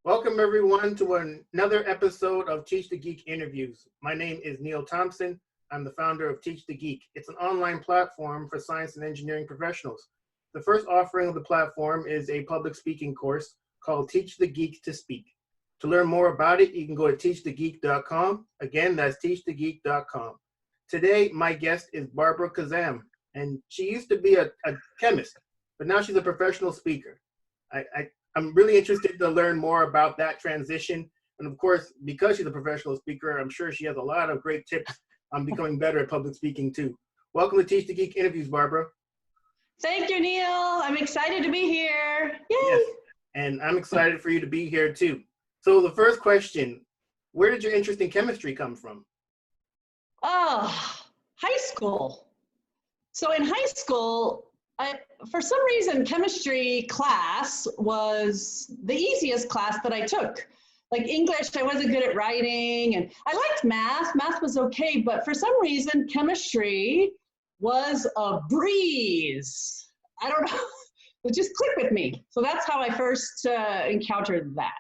Welcome everyone to another episode of Teach the Geek interviews. My name is Neil Thompson. I'm the founder of Teach the Geek. It's an online platform for science and engineering professionals. The first offering of the platform is a public speaking course called Teach the Geek to Speak. To learn more about it, you can go to teachthegeek.com. Again, that's teachthegeek.com. Today, my guest is Barbara Khozam, and she used to be a chemist, but now she's a professional speaker. I'm really interested to learn more about that transition. And of course, because she's a professional speaker, I'm sure she has a lot of great tips on becoming better at public speaking too. Welcome to Teach the Geek interviews, Barbara. Thank you, Neil. I'm excited to be here. Yay! Yes, and I'm excited for you to be here too. So the first question, where did your interest in chemistry come from? Oh, high school. So in high school, for some reason, chemistry class was the easiest class that I took. Like English, I wasn't good at writing, and I liked math. Math was okay, but for some reason, chemistry was a breeze. I don't know, it just clicked with me. So that's how I first encountered that.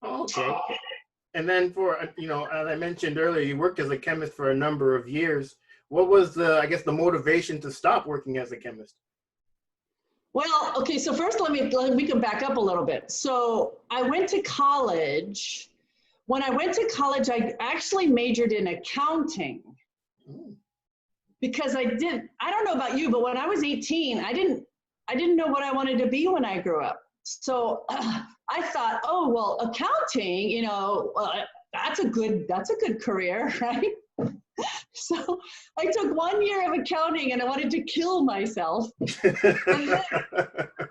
Okay. And then for, as I mentioned earlier, you worked as a chemist for a number of years. What was the motivation to stop working as a chemist? Well, okay, so first we can back up a little bit. So I went to college. When I went to college, I actually majored in accounting. Because I don't know about you, but when I was 18, I didn't know what I wanted to be when I grew up. So I thought, oh, well, accounting, that's a good career, right? So I took 1 year of accounting and I wanted to kill myself. And then,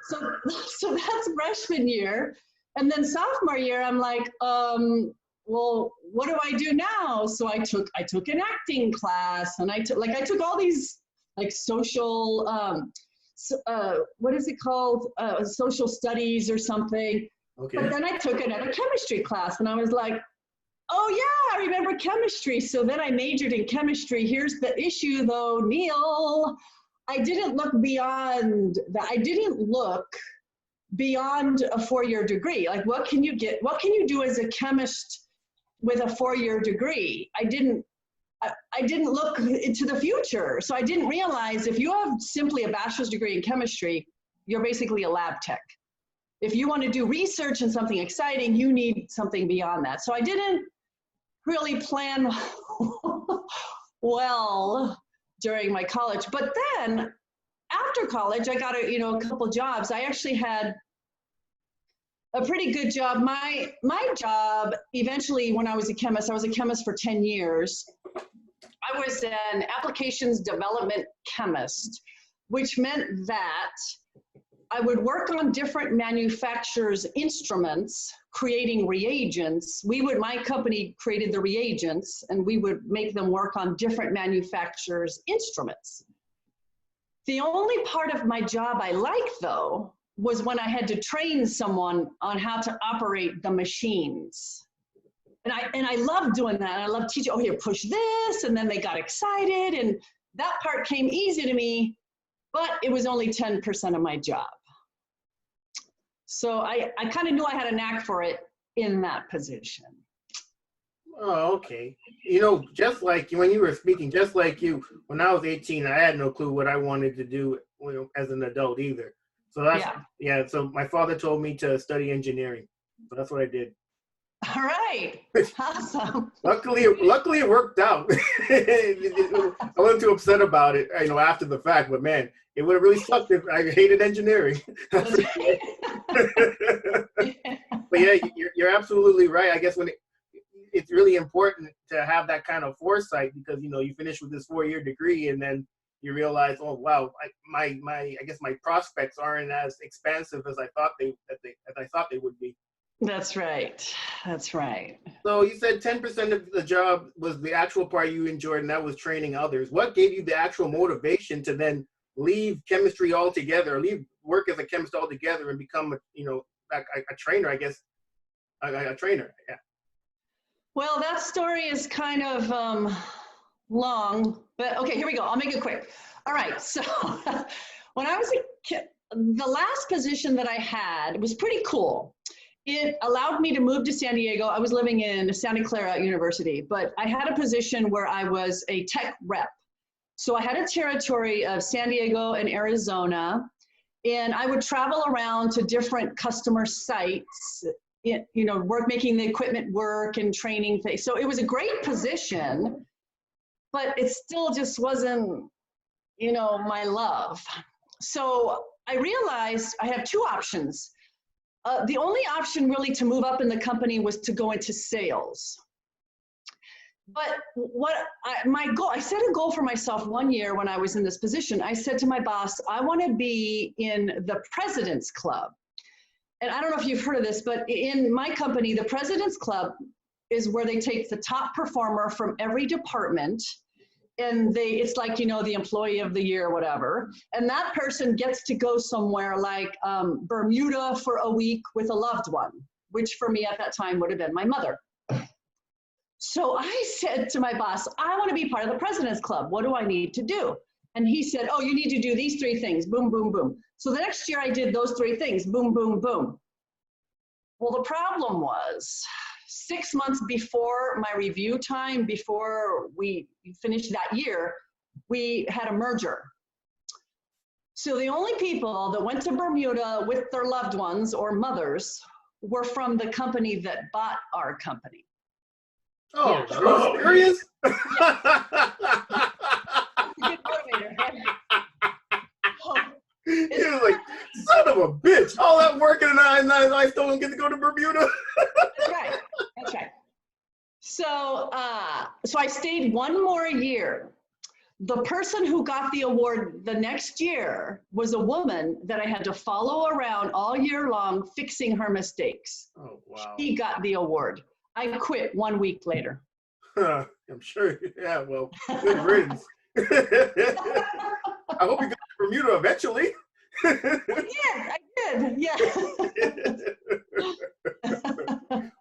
so that's freshman year. And then sophomore year, I'm like, well, what do I do now? So I took an acting class, and I took all these like social, what is it called? Social studies or something. Okay. But then I took another chemistry class, and I was like, oh yeah, I remember chemistry. So then I majored in chemistry. Here's the issue though, Neil. I didn't look beyond that. I didn't look beyond a 4-year degree. Like what can you do as a chemist with a 4-year degree? I didn't look into the future. So I didn't realize if you have simply a bachelor's degree in chemistry, you're basically a lab tech. If you want to do research and something exciting, you need something beyond that. So I didn't really plan well during my college. But then after college, I got a couple jobs. I actually had a pretty good job. My job, eventually when I was a chemist for 10 years. I was an applications development chemist, which meant that I would work on different manufacturers' instruments, creating reagents. My company created the reagents, and we would make them work on different manufacturers' instruments. The only part of my job I liked, though, was when I had to train someone on how to operate the machines. And I loved doing that. I loved teaching, oh, here, push this, and then they got excited, and that part came easy to me, but it was only 10% of my job. So I kind of knew I had a knack for it in that position. Oh, okay. Just like when you were speaking, just like you, when I was 18, I had no clue what I wanted to do as an adult either. So so my father told me to study engineering. So that's what I did. All right. Awesome. Luckily it worked out. I wasn't too upset about it, after the fact, but man, it would have really sucked if I hated engineering. But yeah, you're absolutely right. I guess it's really important to have that kind of foresight, because you finish with this 4-year degree and then you realize, oh wow, I guess my prospects aren't as expansive as I thought they would be. That's right. That's right. So you said 10% of the job was the actual part you enjoyed, and that was training others. What gave you the actual motivation to then leave chemistry altogether, leave work as a chemist altogether, and become a trainer? I guess a trainer. Yeah. Well, that story is kind of long, but okay, here we go. I'll make it quick. All right. So when I was a kid, the last position that I had was pretty cool. It allowed me to move to San Diego. I was living in Santa Clara University, but I had a position where I was a tech rep. So I had a territory of San Diego and Arizona, and I would travel around to different customer sites, making the equipment work and training things. So it was a great position, but it still just wasn't, my love. So I realized I have two options. The only option really to move up in the company was to go into sales. But I set a goal for myself one year when I was in this position. I said to my boss, I want to be in the President's Club. And I don't know if you've heard of this, but in my company, the President's Club is where they take the top performer from every department, and it's like, the employee of the year or whatever. And that person gets to go somewhere like Bermuda for a week with a loved one, which for me at that time would have been my mother. So I said to my boss, I want to be part of the President's Club. What do I need to do? And he said, oh, you need to do these three things. Boom, boom, boom. So the next year I did those three things. Boom, boom, boom. Well, the problem was 6 months before my review time, before we finished that year, we had a merger. So the only people that went to Bermuda with their loved ones or mothers were from the company that bought our company. Oh, yeah. Are you serious? Good motivator, right? You're like, son of a bitch. All that working and I still don't get to go to Bermuda. That's right. That's right. So I stayed one more year. The person who got the award the next year was a woman that I had to follow around all year long, fixing her mistakes. Oh, wow. She got the award. I quit 1 week later. I'm sure. Yeah, well, good riddance. I hope you got to Bermuda eventually. I did. Yeah.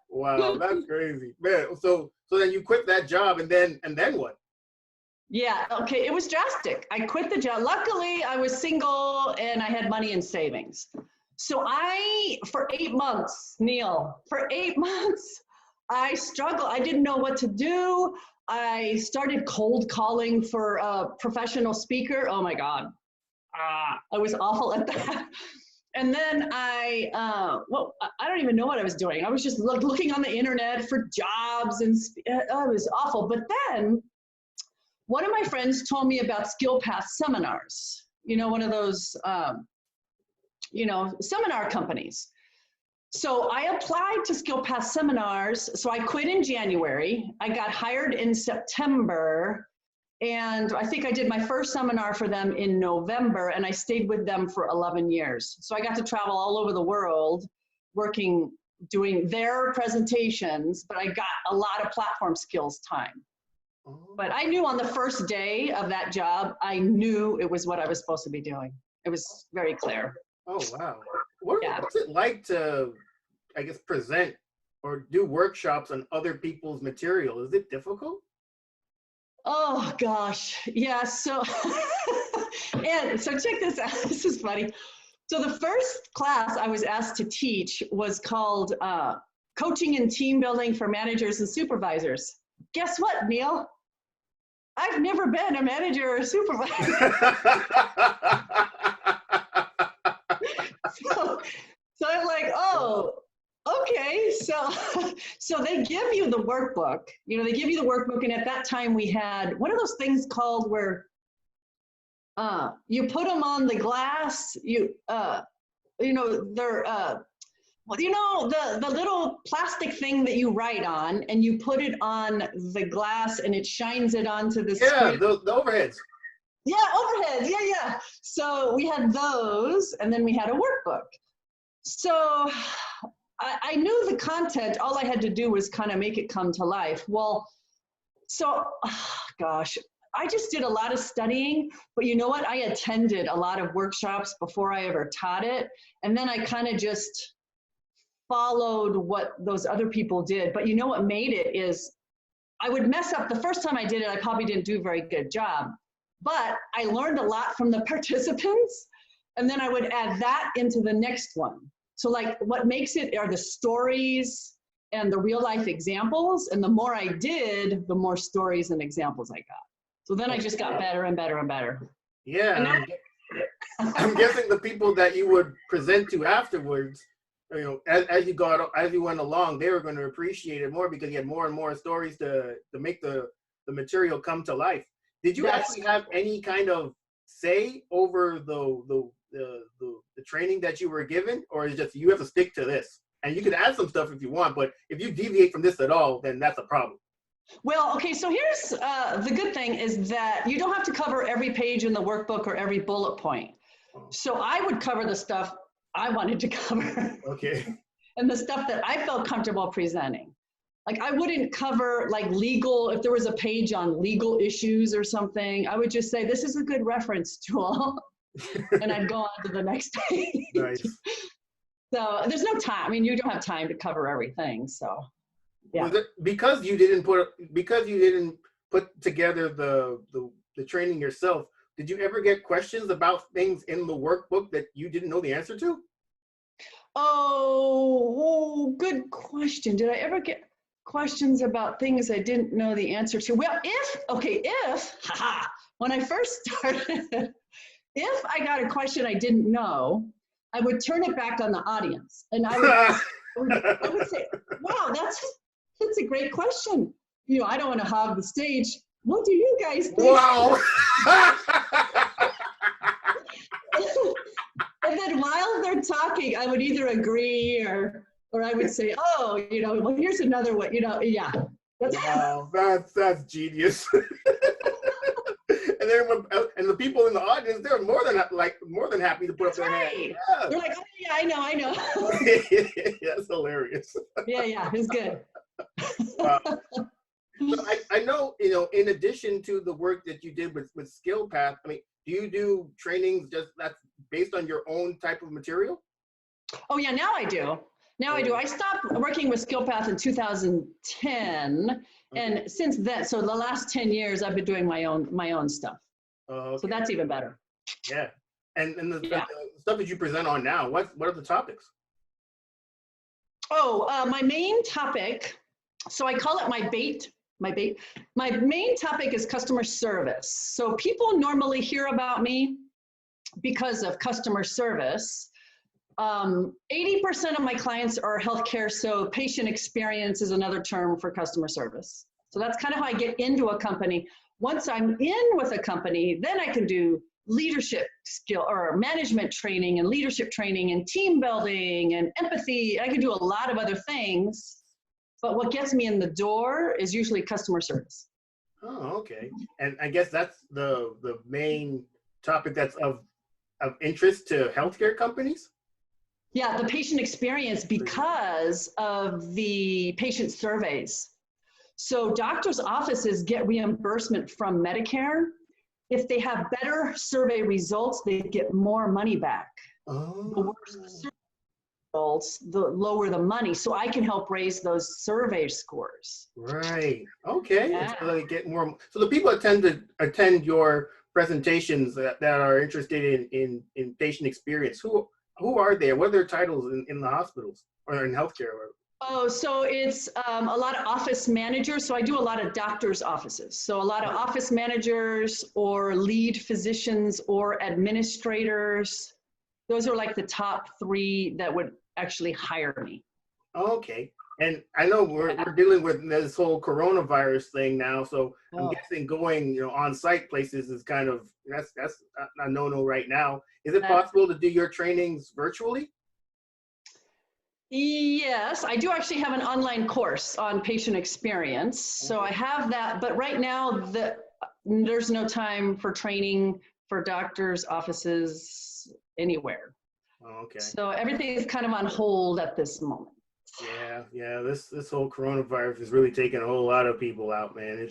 Wow, that's crazy, man. So then you quit that job, and then what? Yeah. Okay. It was drastic. I quit the job. Luckily, I was single and I had money in savings. So for 8 months, Neil, I struggled. I didn't know what to do. I started cold calling for a professional speaker. Oh my God. I was awful at that. And then I don't even know what I was doing. I was just looking on the internet for jobs, and it was awful. But then one of my friends told me about Skill Path seminars, one of those, seminar companies. So I applied to Skill Path seminars. So I quit in January. I got hired in September. And I think I did my first seminar for them in November, and I stayed with them for 11 years. So I got to travel all over the world doing their presentations, but I got a lot of platform skills time. But I knew on the first day of that job, I knew it was what I was supposed to be doing. It was very clear. Oh, wow. What's it like to, I guess, present or do workshops on other people's material? Is it difficult? Oh gosh, yeah. So, and so check this out. This is funny. So the first class I was asked to teach was called Coaching and Team Building for Managers and Supervisors. Guess what, Neil? I've never been a manager or a supervisor. So I'm like, oh, okay. So they give you the workbook. They give you the workbook, and at that time we had, what are those things called where you put them on the glass? They're the little plastic thing that you write on, and you put it on the glass, and it shines it onto the screen. Yeah, the overheads. Yeah, overheads. Yeah. So we had those, and then we had a workbook. So I knew the content. All I had to do was kind of make it come to life. Well, gosh, I just did a lot of studying, but you know what? I attended a lot of workshops before I ever taught it. And then I kind of just followed what those other people did. But you know what made it is I would mess up. The first time I did it, I probably didn't do a very good job, but I learned a lot from the participants. And then I would add that into the next one. So like what makes it are the stories and the real life examples. And the more I did, the more stories and examples I got. So then I just got better and better and better. Yeah, And now, I'm guessing the people that you would present to afterwards, you know, as you went along, they were going to appreciate it more because you had more and more stories to make the material come to life. Did you actually have any kind of say over the training that you were given, or is it just you have to stick to this? And you can add some stuff if you want, but if you deviate from this at all, then that's a problem. well, okay, so here's the good thing is that you don't have to cover every page in the workbook or every bullet point. So I would cover the stuff I wanted to cover. Okay. And the stuff that I felt comfortable presenting. Like I wouldn't cover like legal, if there was a page on legal issues or something, I would just say, this is a good reference tool. And I'd go on to the next page. Nice. So there's no time. I mean, you don't have time to cover everything. So yeah. Was it because you didn't put together the training yourself? Did you ever get questions about things in the workbook that you didn't know the answer to? Oh, good question. Did I ever get questions about things I didn't know the answer to? Well, when I first started, if I got a question I didn't know, I would turn it back on the audience. And I would say, wow, that's a great question. You know, I don't want to hog the stage. What do you guys think? Wow. And then while they're talking, I would either agree or I would say, oh, you know, well, here's another one, you know, yeah. Wow, that's genius. And the people in the audience, they're more than happy to put up their hand. Yeah. They're like, oh yeah, I know. That's hilarious. Yeah, it's good. Wow. So I know, you know, in addition to the work that you did with SkillPath, I mean, do you do trainings that's based on your own type of material? Oh yeah, now I do. I stopped working with SkillPath in 2010, and since then, so the last 10 years, I've been doing my own stuff. Okay. So that's even better. Yeah, and the stuff that you present on now, what are the topics? Oh, my main topic. So I call it my bait. My main topic is customer service. So people normally hear about me because of customer service. 80% of my clients are healthcare, so patient experience is another term for customer service. So that's kind of how I get into a company. Once I'm in with a company, then I can do leadership skill or management training and leadership training and team building and empathy. I can do a lot of other things. But what gets me in the door is usually customer service. Oh, okay. And I guess that's the main topic that's of interest to healthcare companies? Yeah, the patient experience because of the patient surveys. So doctors' offices get reimbursement from Medicare. If they have better survey results, they get more money back. Oh. The worse the survey results, the lower the money. So I can help raise those survey scores. Right. Okay. Yeah. So they get more. So the people attend your presentations that are interested in patient experience. Who are they? What are their titles in the hospitals or in healthcare? Oh, so it's a lot of office managers. So I do a lot of doctors' offices. So a lot of office managers or lead physicians or administrators. Those are like the top 3 that would actually hire me. Okay. And I know we're dealing with this whole coronavirus thing now, so I'm guessing going, you know, on-site places is kind of that's a no-no right now. Is it possible to do your trainings virtually? Yes, I do actually have an online course on patient experience. So I have that, but right now there's no time for training for doctors' offices anywhere. Okay. So everything is kind of on hold at this moment. Yeah. This whole coronavirus is really taking a whole lot of people out, man.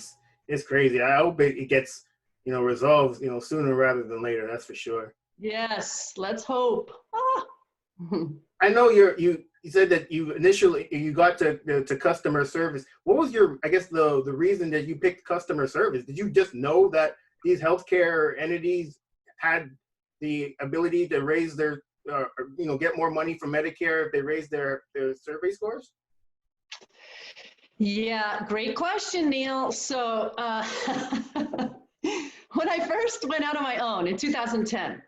It's crazy. I hope it gets, you know, resolved, you know, sooner rather than later. That's for sure. Yes, let's hope. I know you said that you initially got to customer service. What was the reason that you picked customer service? Did you just know that these healthcare entities had the ability to raise their get more money from Medicare if they raise their survey scores? Yeah, great question, Neil. So when I first went out on my own in 2010,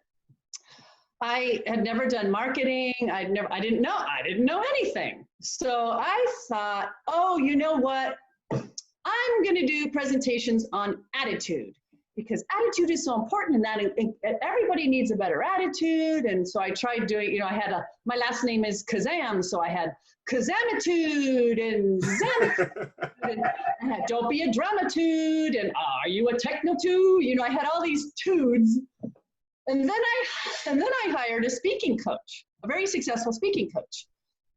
I had never done marketing. I didn't know anything. So I thought, oh, you know what? I'm going to do presentations on attitude, because attitude is so important in that, and everybody needs a better attitude. And so I tried doing, I had my last name is Khozam, so I had Khozamitude and Zamitude, and I had don't be a dramatude, and are you a technotude? I had all these tudes. And then I hired a speaking coach, a very successful speaking coach.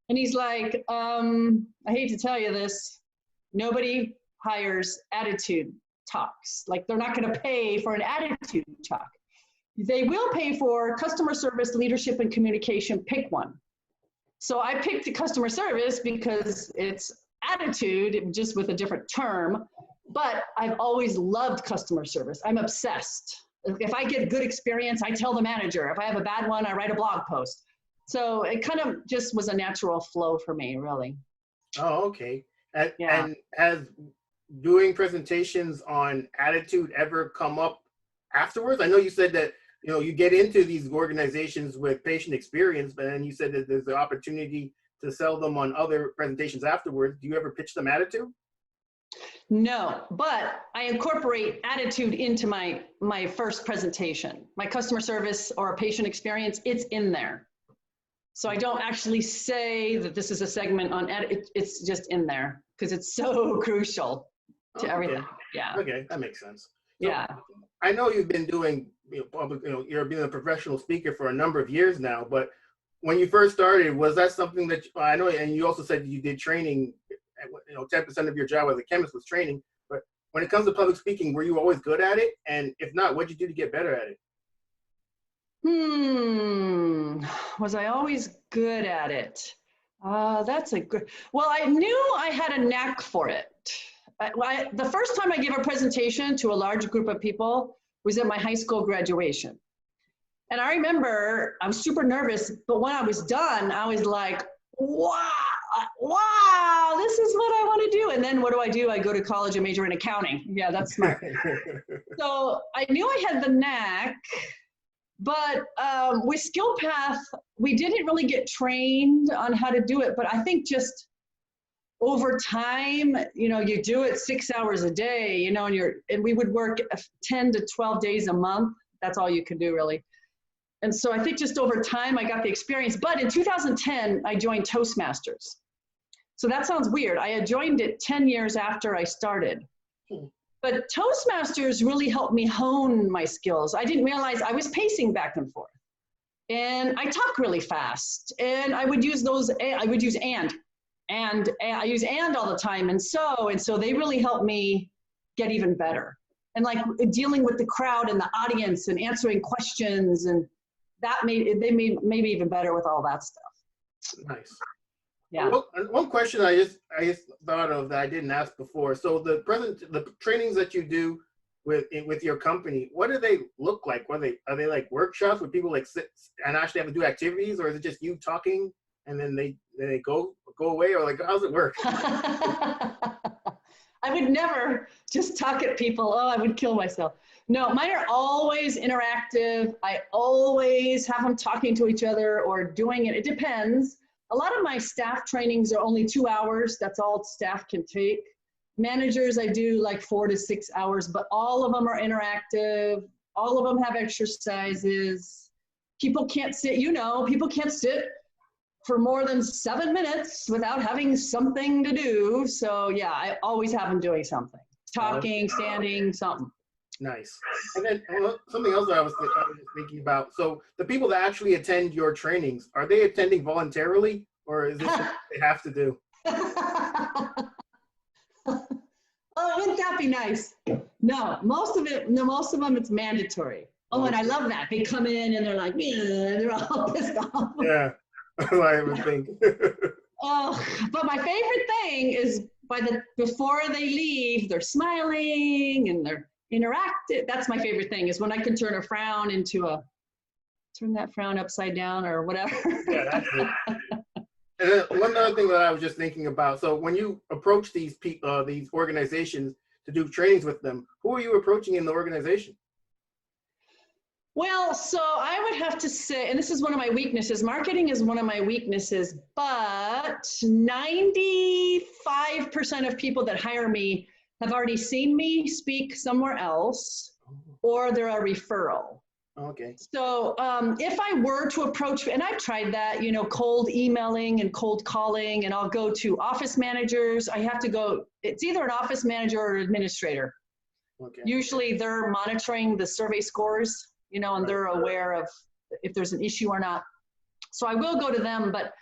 And he's like, I hate to tell you this, nobody hires attitude talks. Like, they're not going to pay for an attitude talk. They will pay for customer service, leadership, and communication. Pick one. So I picked the customer service because it's attitude, just with a different term. But I've always loved customer service. I'm obsessed. If I get a good experience, I tell the manager. If I have a bad one, I write a blog post. So it kind of just was a natural flow for me, really. Oh, okay. And has doing presentations on attitude ever come up afterwards? I know you said that, you get into these organizations with patient experience, but then you said that there's the opportunity to sell them on other presentations afterwards. Do you ever pitch them attitude? No, but I incorporate attitude into my first presentation. My customer service or a patient experience, it's in there. So I don't actually say that this is a segment on attitude. It's just in there because it's so crucial to everything. Yeah. Okay, that makes sense. So, yeah. I know you've been doing public, you're being a professional speaker for a number of years now, but when you first started, was that something that I know, and you also said you did training, 10% of your job as a chemist was training, but when it comes to public speaking, were you always good at it? And if not, what'd you do to get better at it? Was I always good at it? That's a good, well, I knew I had a knack for it. The first time I gave a presentation to a large group of people was at my high school graduation. And I remember I was super nervous, but when I was done, I was like, wow, this is what I want to do. And then what do? I go to college and major in accounting. Yeah, that's smart. So I knew I had the knack, but with SkillPath, we didn't really get trained on how to do it. But I think just over time, you do it 6 hours a day, and we would work 10 to 12 days a month. That's all you can do, really. And so I think just over time, I got the experience. But in 2010, I joined Toastmasters. So that sounds weird. I had joined it 10 years after I started. But Toastmasters really helped me hone my skills. I didn't realize I was pacing back and forth. And I talk really fast. And I would use and I use and all the time. And so they really helped me get even better. And like dealing with the crowd and the audience and answering questions, and they made me even better with all that stuff. Nice. Yeah. One question I just thought of that I didn't ask before. So the trainings that you do with your company, what do they look like? Are they like workshops where people like sit and actually have to do activities, or is it just you talking and then they go away, or like how's it work? I would never just talk at people. Oh, I would kill myself. No, mine are always interactive. I always have them talking to each other or doing it. It depends. A lot of my staff trainings are only 2 hours. That's all staff can take. Managers, I do like 4 to 6 hours, but all of them are interactive. All of them have exercises. People can't sit, people can't sit for more than 7 minutes without having something to do. So yeah, I always have them doing something. Talking, standing, something. Nice. And then something else that I was thinking about. So the people that actually attend your trainings, are they attending voluntarily, or is this what they have to do? Oh, wouldn't that be nice? No, most of them, it's mandatory. Oh, and I love that. They come in and they're like, they're all pissed off. Yeah, I would think. Oh, but my favorite thing is before they leave, they're smiling and they're interactive. That's my favorite thing, is when I can turn a frown into a turn that frown upside down or whatever. Yeah, that's it. And then one other thing that I was just thinking about. So when you approach these these organizations to do trainings with them, who are you approaching in the organization? Well, so I would have to say, and this is one of my weaknesses, marketing is one of my weaknesses, but 95% of people that hire me have already seen me speak somewhere else, or they're a referral. Okay. So if I were to approach, and I've tried that, you know, cold emailing and cold calling, and I'll go to office managers. I have to go, it's either an office manager or an administrator. Okay. Usually they're monitoring the survey scores, you know, and they're aware of if there's an issue or not. So I will go to them, but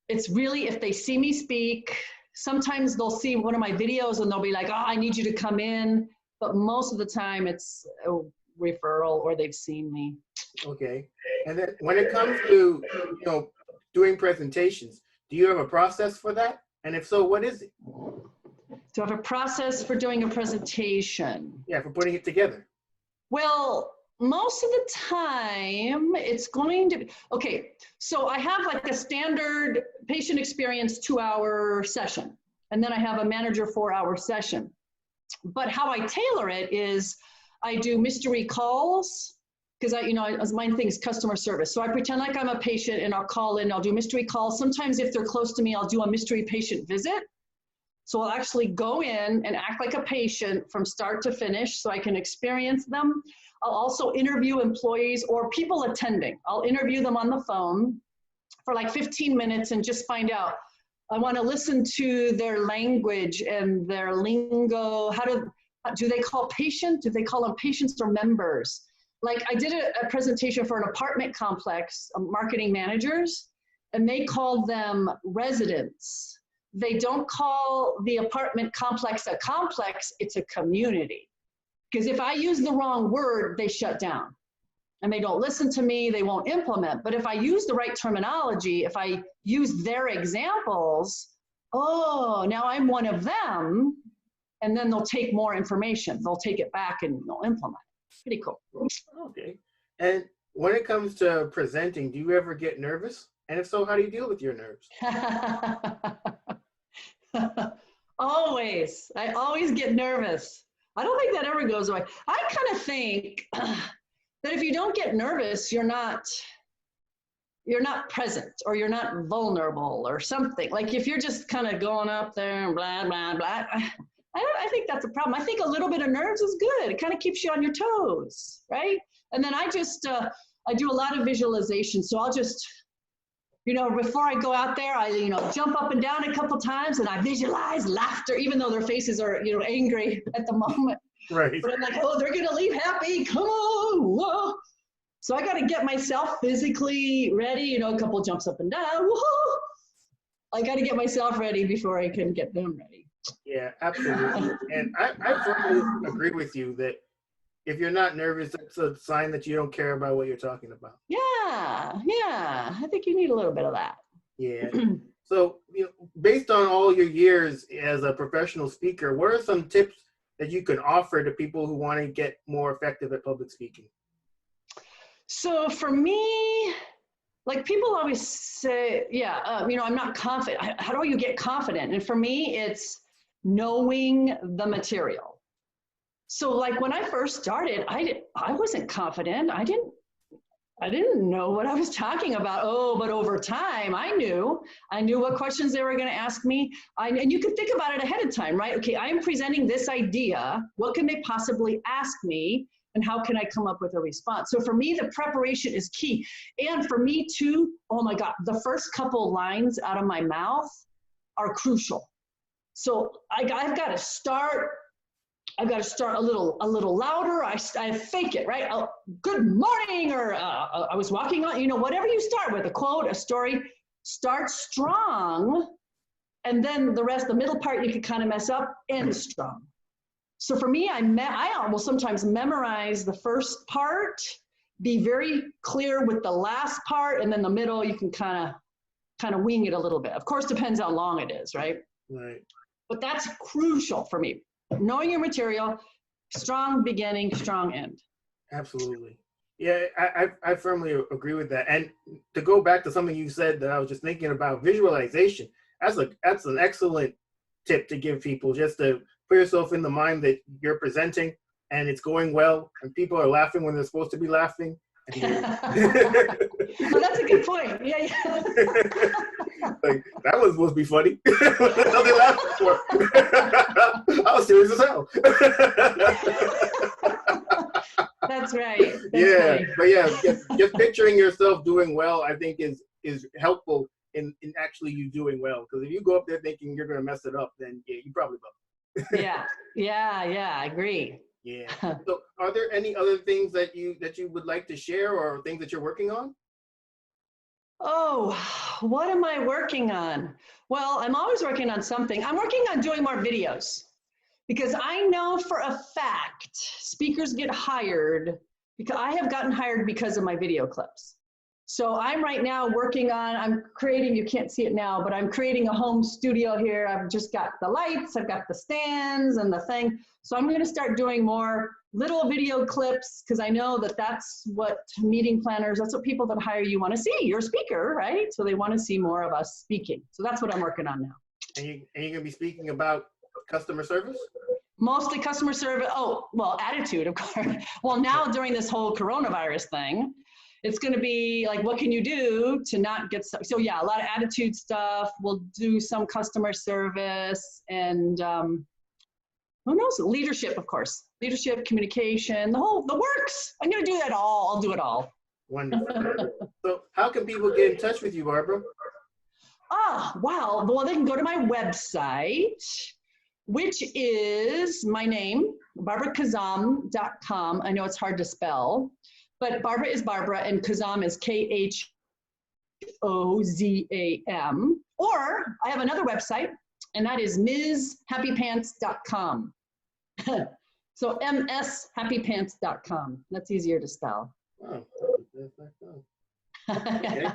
it's really if they see me speak. Sometimes they'll see one of my videos and they'll be like, oh, I need you to come in. But most of the time it's a referral or they've seen me. Okay. And then when it comes to, you know, doing presentations, do you have a process for that? And if so, what is it? Do I have a process for doing a presentation? Yeah, for putting it together. Well, most of the time it's going to be, okay, so I have like a standard patient experience 2-hour session, and then I have a manager 4-hour session. But how I tailor it is I do mystery calls, because my thing is customer service. So I pretend like I'm a patient and I'll call in, I'll do mystery calls. Sometimes if they're close to me, I'll do a mystery patient visit. So I'll actually go in and act like a patient from start to finish so I can experience them. I'll also interview employees or people attending. I'll interview them on the phone for like 15 minutes and just find out. I want to listen to their language and their lingo. Do they call patient? Do they call them patients or members? Like I did a presentation for an apartment complex, marketing managers, and they called them residents. They don't call the apartment complex a complex, it's a community. Because if I use the wrong word, they shut down. And they don't listen to me, they won't implement. But if I use the right terminology, if I use their examples, oh, now I'm one of them, and then they'll take more information. They'll take it back and they'll implement it. Pretty cool. Okay. And when it comes to presenting, do you ever get nervous? And if so, how do you deal with your nerves? Always. I always get nervous. I don't think that ever goes away. I kind of think that if you don't get nervous, you're not present or you're not vulnerable or something. Like if you're just kind of going up there and blah, blah, blah, I think that's a problem. I think a little bit of nerves is good. It kind of keeps you on your toes, right? And then I just, I do a lot of visualization. So I'll just, before I go out there, I, jump up and down a couple times and I visualize laughter, even though their faces are, angry at the moment. Right. But I'm like, oh, they're going to leave happy. Come on. Whoa. So I got to get myself physically ready, a couple jumps up and down. Whoa. I got to get myself ready before I can get them ready. Yeah, absolutely. And I firmly agree with you that if you're not nervous, that's a sign that you don't care about what you're talking about. Yeah. I think you need a little bit of that. Yeah. So, based on all your years as a professional speaker, what are some tips that you can offer to people who want to get more effective at public speaking? So for me, like people always say, I'm not confident. How do you get confident? And for me, it's knowing the material. So like when I first started, I wasn't confident. I didn't know what I was talking about. Oh, but over time, I knew what questions they were going to ask me. And you can think about it ahead of time, right? Okay, I'm presenting this idea. What can they possibly ask me? And how can I come up with a response? So for me, the preparation is key. And for me too, oh my God, the first couple lines out of my mouth are crucial. So I've got to start a little louder. I fake it, right? Good morning, or I was walking on, whatever you start with, a quote, a story, start strong. And then the middle part you can kind of mess up, end strong. So for me, I almost sometimes memorize the first part, be very clear with the last part, and then the middle, you can kind of wing it a little bit. Of course, depends how long it is, right? Right. But that's crucial for me. Knowing your material, strong beginning, strong end. Absolutely. Yeah, I firmly agree with that. And to go back to something you said that I was just thinking about, visualization. That's an excellent tip to give people, just to put yourself in the mind that you're presenting and it's going well and people are laughing when they're supposed to be laughing. Oh, that's a good point. Yeah, yeah. Like, that was supposed to be funny. What the hell they laughing for? I was serious as hell. That's right. That's Yeah, funny. but yeah, just picturing yourself doing well, I think is helpful in actually you doing well. Because if you go up there thinking you're gonna mess it up, then yeah, you probably will. Yeah, yeah, yeah. I agree. Yeah. So, are there any other things that you would like to share, or things that you're working on? Oh, what am I working on? Well, I'm always working on something. I'm working on doing more videos because I know for a fact speakers get hired because I have gotten hired because of my video clips. So I'm right now working on, I'm creating, you can't see it now, but I'm creating a home studio here. I've just got the lights, I've got the stands and the thing. So I'm going to start doing more little video clips because I know that that's what meeting planners, that's what people that hire you want to see. You're a speaker, right? So they want to see more of us speaking. So that's what I'm working on now. And you're going to be speaking about customer service? Mostly customer service. Oh, well, attitude, of course. Well, now during this whole coronavirus thing, it's going to be like, what can you do to not get stuck? So yeah, a lot of attitude stuff. We'll do some customer service and who knows? Leadership, of course. Leadership, communication, the works. I'm going to do that all. I'll do it all. Wonderful. So how can people get in touch with you, Barbara? Wow. Well, they can go to my website, which is my name, barbarakhozam.com. I know it's hard to spell, but Barbara is Barbara and Khozam is Khozam. Or I have another website, and that is mshappypants.com. So mshappypants.com. That's easier to spell. Oh, okay.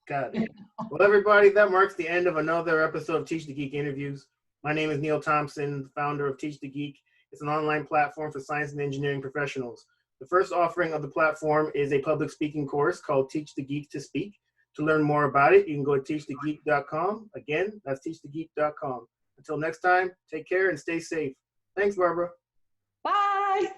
Got it. Well, everybody, that marks the end of another episode of Teach the Geek interviews. My name is Neil Thompson, founder of Teach the Geek. It's an online platform for science and engineering professionals. The first offering of the platform is a public speaking course called Teach the Geek to Speak. To learn more about it, you can go to teachthegeek.com. Again, that's teachthegeek.com. Until next time, take care and stay safe. Thanks, Barbara. Bye.